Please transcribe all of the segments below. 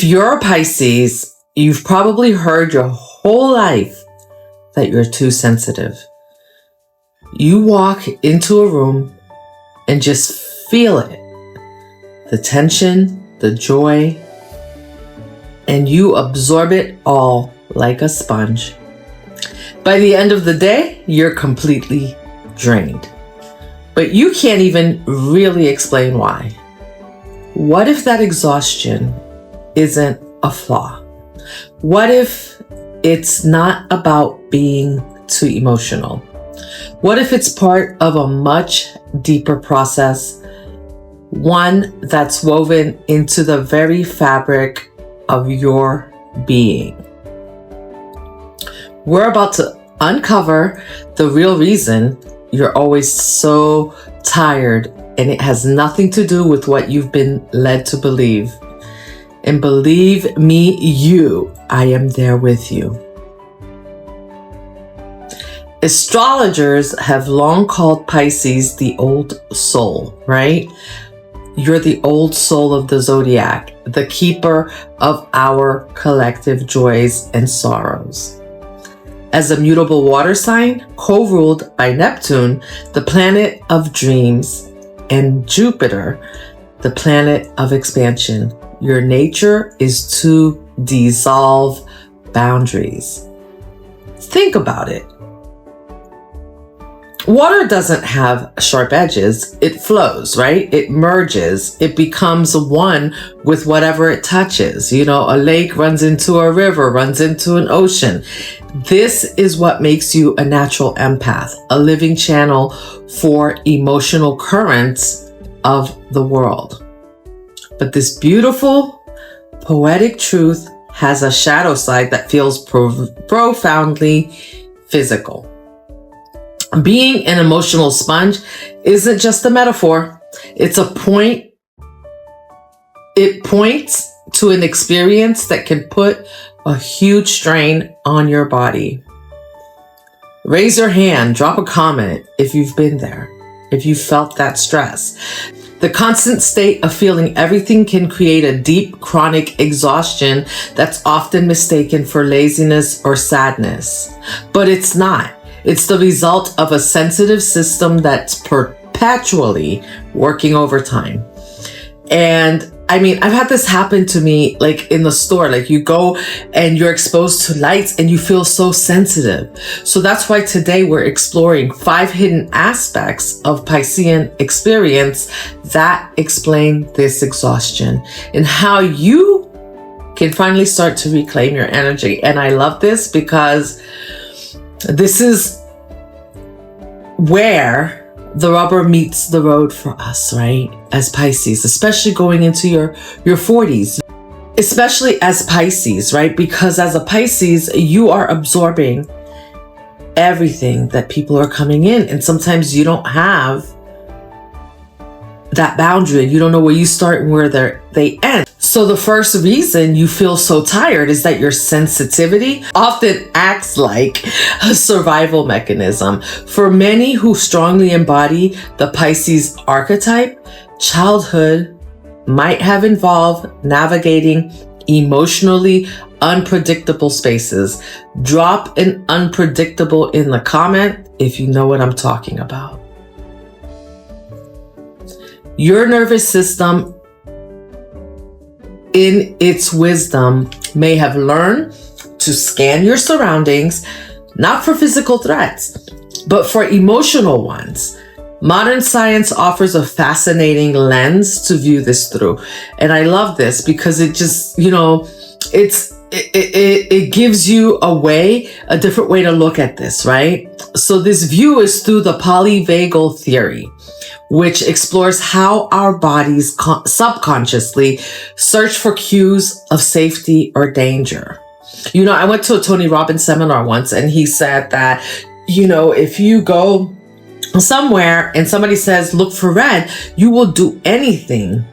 you're a Pisces, you've probably heard your whole life that you're too sensitive. You walk into a room and just feel it. The tension, the joy, and you absorb it all like a sponge. By the end of the day, you're completely drained. But you can't even really explain why. What if that exhaustion isn't a flaw? What if it's not about being too emotional? What if it's part of a much deeper process, one that's woven into the very fabric of your being? We're about to uncover the real reason you're always so tired, and it has nothing to do with what you've been led to believe. And believe me, I am there with you. Astrologers have long called Pisces the old soul, right? You're the old soul of the zodiac, the keeper of our collective joys and sorrows. As a mutable water sign, co-ruled by Neptune, the planet of dreams, and Jupiter, the planet of expansion, your nature is to dissolve boundaries. Think about it. Water doesn't have sharp edges. It flows, right? It merges. It becomes one with whatever it touches. You know, a lake runs into a river, runs into an ocean. This is what makes you a natural empath, a living channel for emotional currents of the world. But this beautiful, poetic truth has a shadow side that feels profoundly physical. Being an emotional sponge isn't just a metaphor. It's a point. It points to an experience that can put a huge strain on your body. Raise your hand, drop a comment if you've been there, if you felt that stress. The constant state of feeling everything can create a deep, chronic exhaustion that's often mistaken for laziness or sadness. But it's not. It's the result of a sensitive system that's perpetually working overtime. And I mean, I've had this happen to me, like in the store, like you go and you're exposed to lights and you feel so sensitive. So that's why today we're exploring 5 hidden aspects of Piscean experience that explain this exhaustion and how you can finally start to reclaim your energy. And I love this because this is where the rubber meets the road for us, right? As Pisces, especially going into your 40s, especially as Pisces, right? Because as a Pisces, you are absorbing everything that people are coming in. And sometimes you don't have that boundary. You don't know where you start and where they end. So the first reason you feel so tired is that your sensitivity often acts like a survival mechanism. For many who strongly embody the Pisces archetype, childhood might have involved navigating emotionally unpredictable spaces. Drop an unpredictable in the comment if you know what I'm talking about. Your nervous system, in its wisdom, may have learned to scan your surroundings, not for physical threats, but for emotional ones. Modern science offers a fascinating lens to view this through. And I love this because it just, it gives you a different way to look at this, right? So this view is through the polyvagal theory, which explores how our bodies subconsciously search for cues of safety or danger. I went to a Tony Robbins seminar once, and he said that, if you go somewhere and somebody says, look for red, you will do anything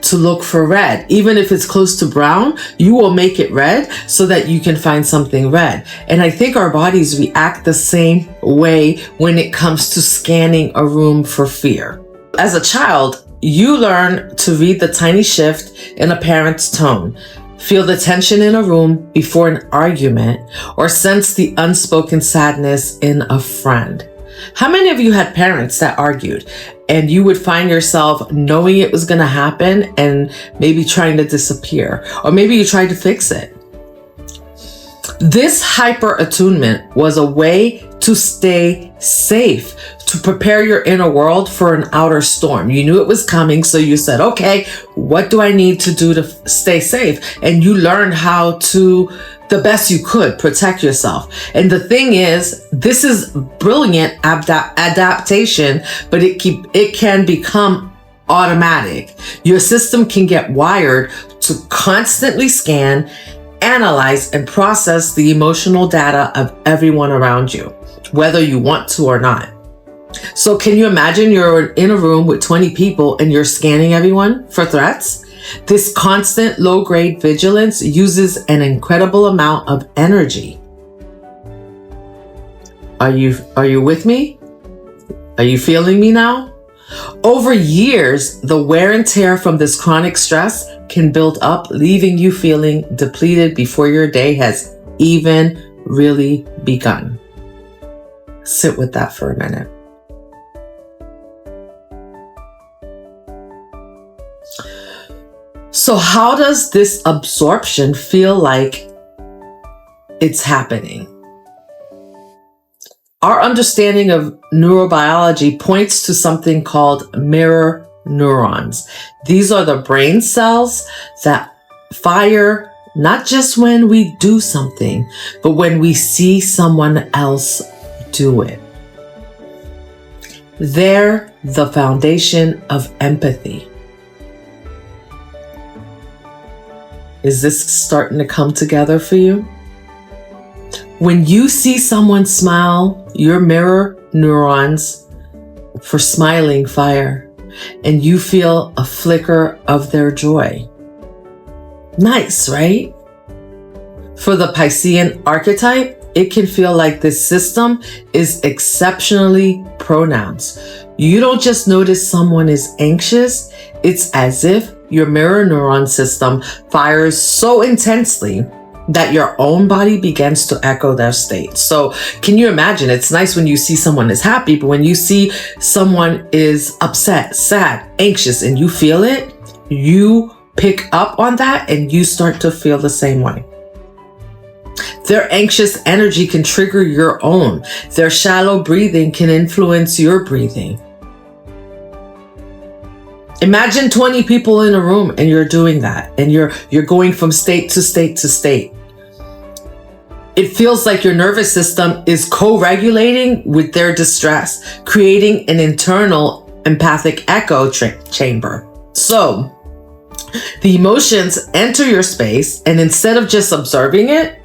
to look for red. Even if it's close to brown, you will make it red so that you can find something red. And I think our bodies react the same way when it comes to scanning a room for fear. As a child, you learn to read the tiny shift in a parent's tone. feel the tension in a room before an argument, or sense the unspoken sadness in a friend. How many of you had parents that argued and you would find yourself knowing it was going to happen and maybe trying to disappear, or maybe you tried to fix it? This hyper-attunement was a way to stay safe, to prepare your inner world for an outer storm. You knew it was coming, so you said, okay, what do I need to do to stay safe? And you learned how to, the best you could, protect yourself. And the thing is, this is brilliant adaptation, but it can become automatic. Your system can get wired to constantly scan, analyze, and process the emotional data of everyone around you, whether you want to or not. So can you imagine you're in a room with 20 people and you're scanning everyone for threats? This constant low-grade vigilance uses an incredible amount of energy. Are you with me? Are you feeling me now? Over years, the wear and tear from this chronic stress can build up, leaving you feeling depleted before your day has even really begun. Sit with that for a minute. So how does this absorption feel like it's happening? Our understanding of neurobiology points to something called mirror neurons. These are the brain cells that fire not just when we do something, but when we see someone else do it. They're the foundation of empathy. Is this starting to come together for you? When you see someone smile, your mirror neurons for smiling fire, and you feel a flicker of their joy. Nice, right? For the Piscean archetype, it can feel like this system is exceptionally pronounced. You don't just notice someone is anxious, it's as if your mirror neuron system fires so intensely that your own body begins to echo their state. So can you imagine? It's nice when you see someone is happy, but when you see someone is upset, sad, anxious, and you feel it, you pick up on that and you start to feel the same way. Their anxious energy can trigger your own. Their shallow breathing can influence your breathing. Imagine 20 people in a room and you're doing that, and you're going from state to state to state. It feels like your nervous system is co-regulating with their distress, creating an internal empathic echo chamber. So the emotions enter your space, and instead of just observing it,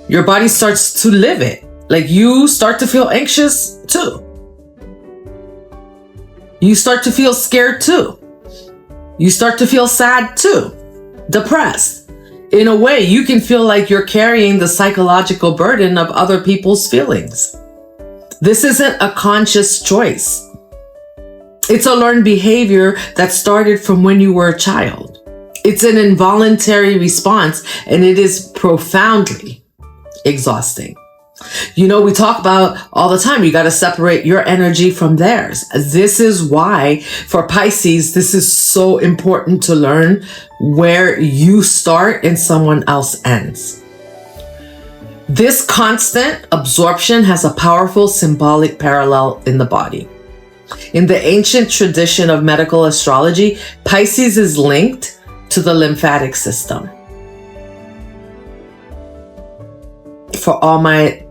your body starts to live it. Like you start to feel anxious too. You start to feel scared too. You start to feel sad too. Depressed. In a way, you can feel like you're carrying the psychological burden of other people's feelings. This isn't a conscious choice. It's a learned behavior that started from when you were a child. It's an involuntary response, and it is profoundly exhausting. You know, we talk about all the time, you got to separate your energy from theirs. This is why for Pisces, this is so important to learn where you start and someone else ends. This constant absorption has a powerful symbolic parallel in the body. In the ancient tradition of medical astrology, Pisces is linked to the lymphatic system. For all my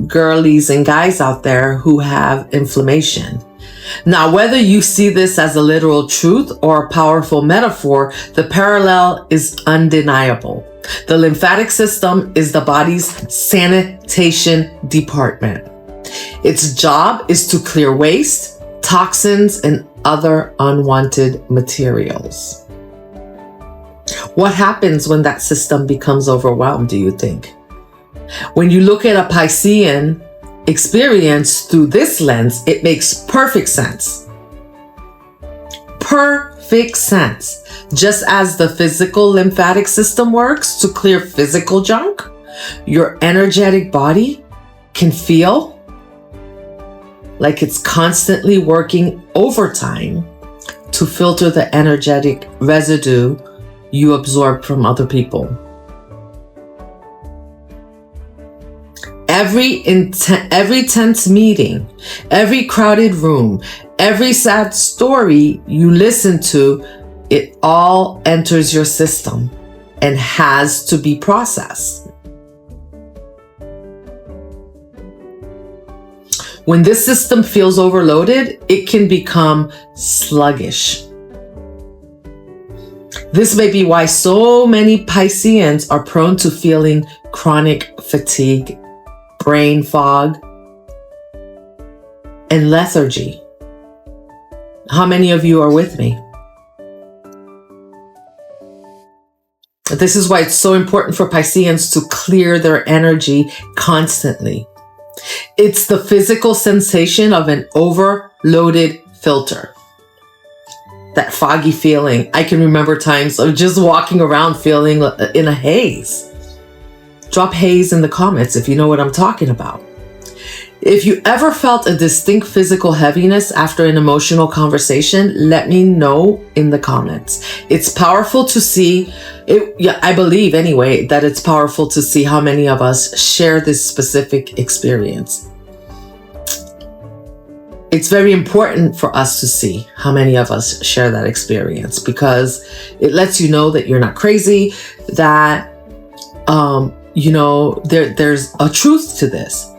girlies and guys out there who have inflammation. Now, whether you see this as a literal truth or a powerful metaphor, the parallel is undeniable. The lymphatic system is the body's sanitation department. Its job is to clear waste, toxins, and other unwanted materials. What happens when that system becomes overwhelmed, do you think? When you look at a Piscean experience through this lens, it makes perfect sense. Perfect sense. Just as the physical lymphatic system works to clear physical junk, your energetic body can feel like it's constantly working overtime to filter the energetic residue you absorb from other people. Every tense meeting, every crowded room, every sad story you listen to, it all enters your system and has to be processed. When this system feels overloaded, it can become sluggish. This may be why so many Pisceans are prone to feeling chronic fatigue, brain fog, and lethargy. How many of you are with me? This is why it's so important for Pisceans to clear their energy constantly. It's the physical sensation of an overloaded filter. That foggy feeling. I can remember times of just walking around feeling in a haze. Drop haze in the comments if you know what I'm talking about. If you ever felt a distinct physical heaviness after an emotional conversation, let me know in the comments. It's powerful to see it. Yeah, I believe anyway that it's powerful to see how many of us share this specific experience. It's very important for us to see how many of us share that experience, because it lets you know that you're not crazy, that there's a truth to this.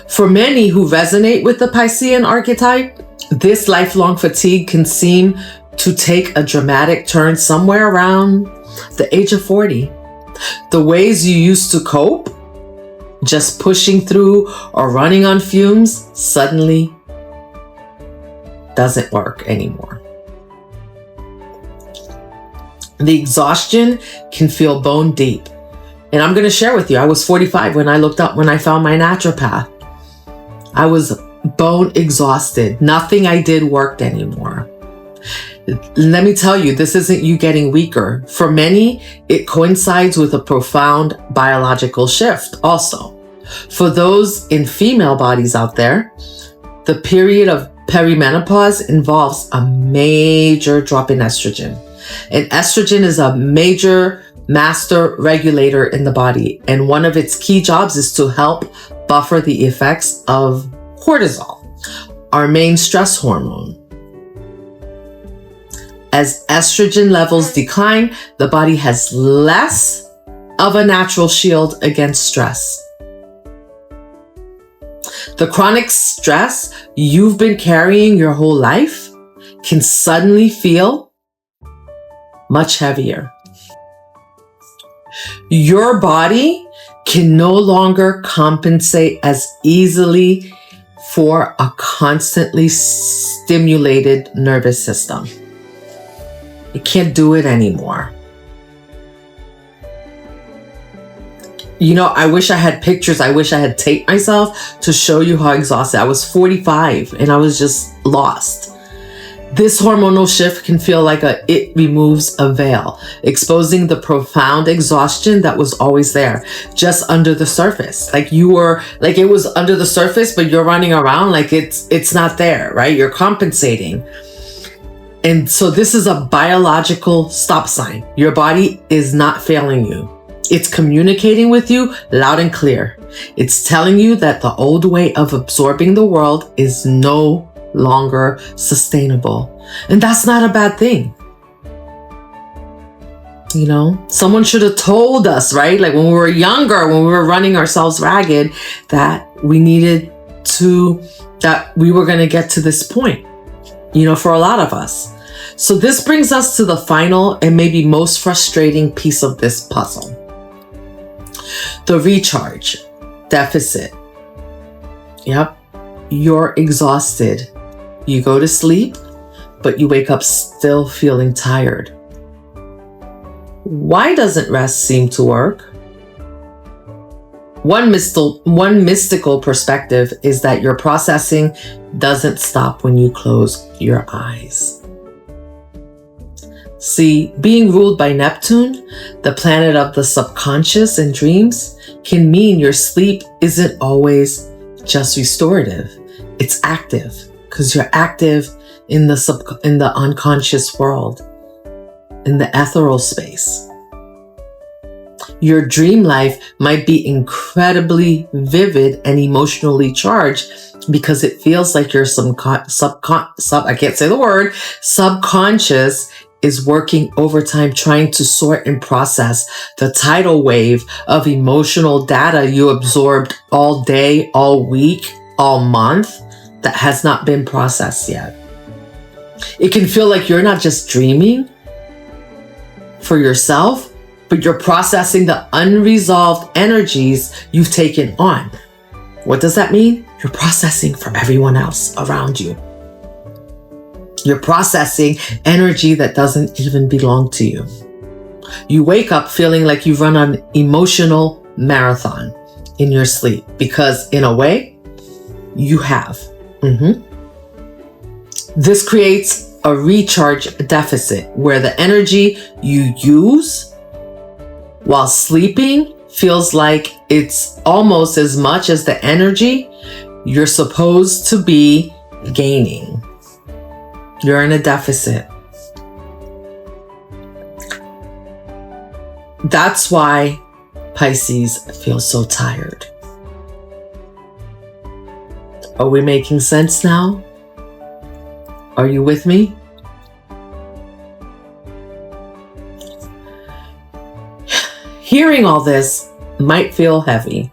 For many who resonate with the Piscean archetype, this lifelong fatigue can seem to take a dramatic turn somewhere around the age of 40. The ways you used to cope, just pushing through or running on fumes, suddenly doesn't work anymore. The exhaustion can feel bone deep. And I'm going to share with you, I was 45 when I found my naturopath. I was bone exhausted. Nothing I did worked anymore. Let me tell you, this isn't you getting weaker. For many, it coincides with a profound biological shift also. For those in female bodies out there, the period of perimenopause involves a major drop in estrogen. And estrogen is a major master regulator in the body, and one of its key jobs is to help buffer the effects of cortisol, our main stress hormone. As estrogen levels decline, the body has less of a natural shield against stress. The chronic stress you've been carrying your whole life can suddenly feel much heavier. Your body can no longer compensate as easily for a constantly stimulated nervous system. It can't do it anymore. You know, I wish I had pictures. I wish I had taped myself to show you how exhausted. I was 45 and I was just lost. This hormonal shift can feel like it removes a veil, exposing the profound exhaustion that was always there, just under the surface. It was under the surface, but you're running around like it's not there, right? You're compensating. And so this is a biological stop sign. Your body is not failing you. It's communicating with you loud and clear. It's telling you that the old way of absorbing the world is no longer sustainable. And that's not a bad thing. You know, someone should have told us, right? Like when we were younger, when we were running ourselves ragged, that we were going to get to this point, you know, for a lot of us. So this brings us to the final and maybe most frustrating piece of this puzzle. The recharge deficit. Yep. You're exhausted. You go to sleep, but you wake up still feeling tired. Why doesn't rest seem to work? One mystical perspective is that your processing doesn't stop when you close your eyes. See, being ruled by Neptune, the planet of the subconscious and dreams, can mean your sleep isn't always just restorative. It's active because you're active in the unconscious world, in the ethereal space. Your dream life might be incredibly vivid and emotionally charged because it feels like your subconscious is working overtime trying to sort and process the tidal wave of emotional data you absorbed all day, all week, all month that has not been processed yet. It can feel like you're not just dreaming for yourself, but you're processing the unresolved energies you've taken on. What does that mean? You're processing for everyone else around you. You're processing energy that doesn't even belong to you. You wake up feeling like you've run an emotional marathon in your sleep because, in a way, you have. This creates a recharge deficit where the energy you use while sleeping feels like it's almost as much as the energy you're supposed to be gaining. You're in a deficit. That's why Pisces feels so tired. Are we making sense now? Are you with me? Hearing all this might feel heavy,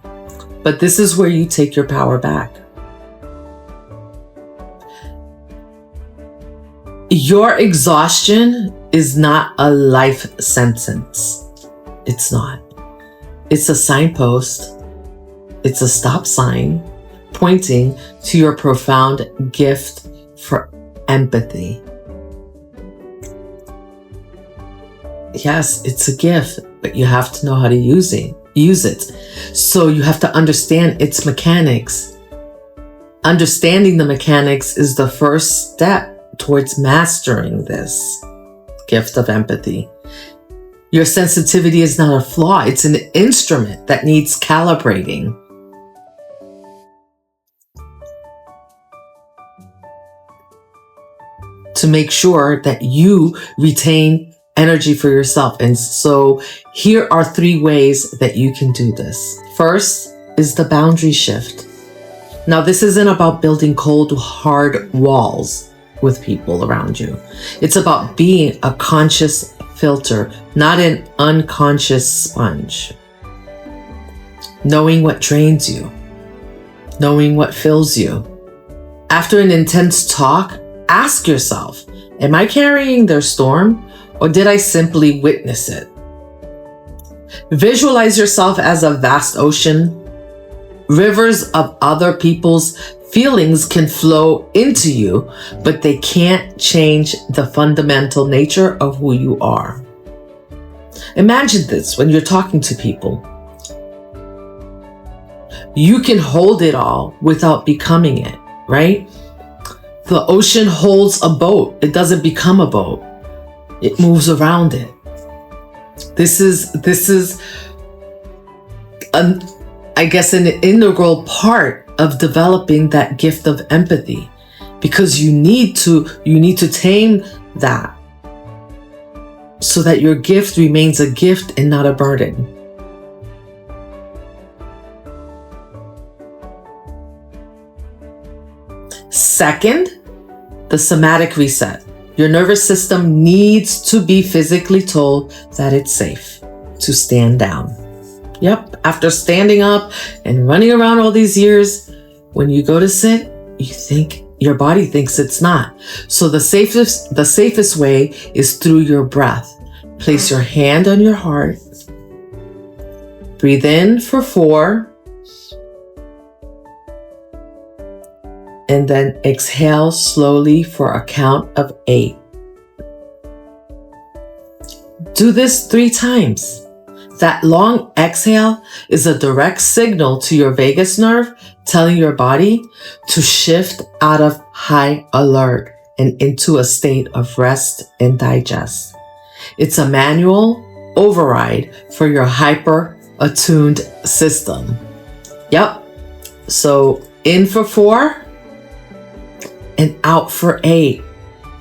but this is where you take your power back. Your exhaustion is not a life sentence. It's not. It's a signpost. It's a stop sign pointing to your profound gift for empathy. Yes, it's a gift, but you have to know how to use it. So you have to understand its mechanics. Understanding the mechanics is the first step towards mastering this gift of empathy. Your sensitivity is not a flaw. It's an instrument that needs calibrating. To make sure that you retain energy for yourself. And so here are 3 ways that you can do this. First is the boundary shift. Now, this isn't about building cold, hard walls with people around you. It's about being a conscious filter, not an unconscious sponge. Knowing what drains you, knowing what fills you. After an intense talk, ask yourself, am I carrying their storm or did I simply witness it? Visualize yourself as a vast ocean. Rivers of other people's feelings can flow into you, but they can't change the fundamental nature of who you are. Imagine this when you're talking to people. You can hold it all without becoming it, right? The ocean holds a boat. It doesn't become a boat. It moves around it. This is I guess an integral part of developing that gift of empathy, because you need to tame that so that your gift remains a gift and not a burden. Second, the somatic reset. Your nervous system needs to be physically told that it's safe to stand down. Yep, after standing up and running around all these years, when you go to sit, your body thinks it's not. So the safest way is through your breath. Place your hand on your heart. Breathe in for 4. And then exhale slowly for a count of 8. Do this 3 times. That long exhale is a direct signal to your vagus nerve telling your body to shift out of high alert and into a state of rest and digest. It's a manual override for your hyper-attuned system. Yep. So in for 4 and out for 8.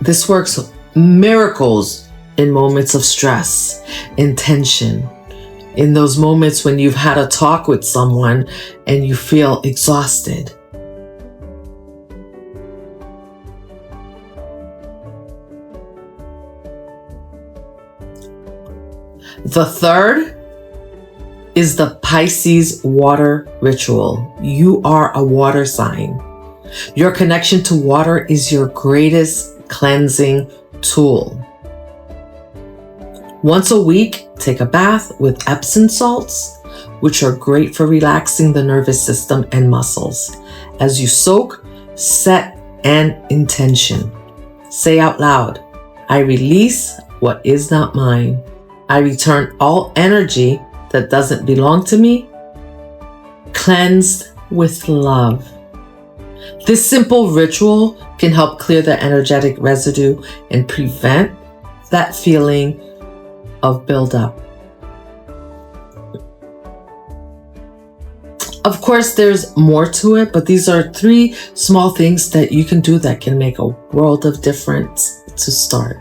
This works miracles in moments of stress, in tension, in those moments when you've had a talk with someone and you feel exhausted. The third is the Pisces water ritual. You are a water sign. Your connection to water is your greatest cleansing tool. Once a week, take a bath with Epsom salts, which are great for relaxing the nervous system and muscles. As you soak, set an intention. Say out loud, I release what is not mine. I return all energy that doesn't belong to me, cleansed with love. This simple ritual can help clear the energetic residue and prevent that feeling of buildup. Of course, there's more to it, but these are 3 small things that you can do that can make a world of difference to start.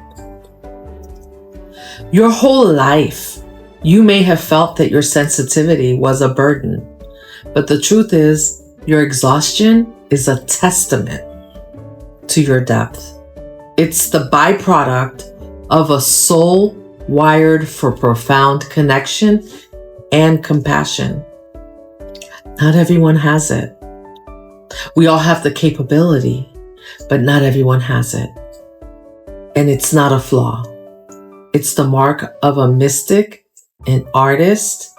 Your whole life, you may have felt that your sensitivity was a burden, but the truth is, your exhaustion is a testament to your depth. It's the byproduct of a soul wired for profound connection and compassion. Not everyone has it. We all have the capability, but not everyone has it. And it's not a flaw. It's the mark of a mystic, an artist,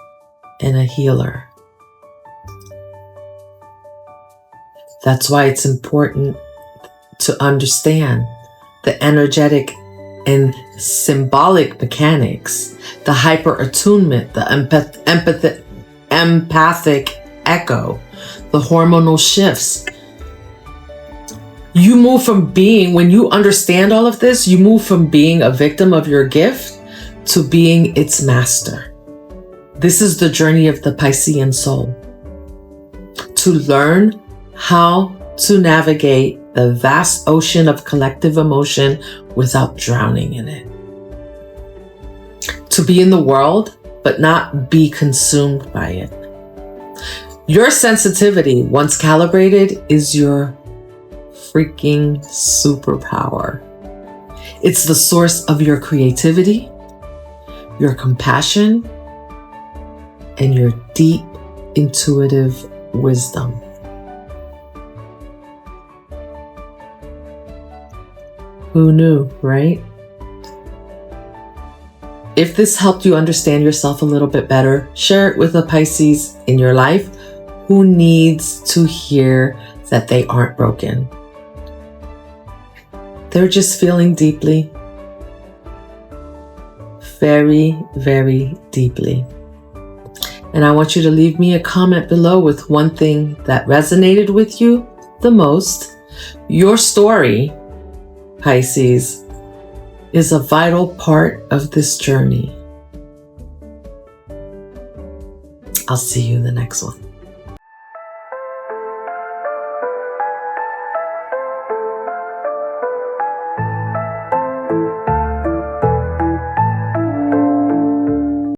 and a healer. That's why it's important to understand the energetic and symbolic mechanics, the hyper-attunement, the empathic echo, the hormonal shifts. You move from being, when you understand all of this, you move from being a victim of your gift to being its master. This is the journey of the Piscean soul. To learn how to navigate the vast ocean of collective emotion without drowning in it. To be in the world, but not be consumed by it. Your sensitivity, once calibrated, is your freaking superpower. It's the source of your creativity, your compassion, and your deep intuitive wisdom. Who knew, right? If this helped you understand yourself a little bit better, share it with a Pisces in your life who needs to hear that they aren't broken. They're just feeling deeply, very, very deeply. And I want you to leave me a comment below with one thing that resonated with you the most. Your story, Pisces, is a vital part of this journey. I'll see you in the next one.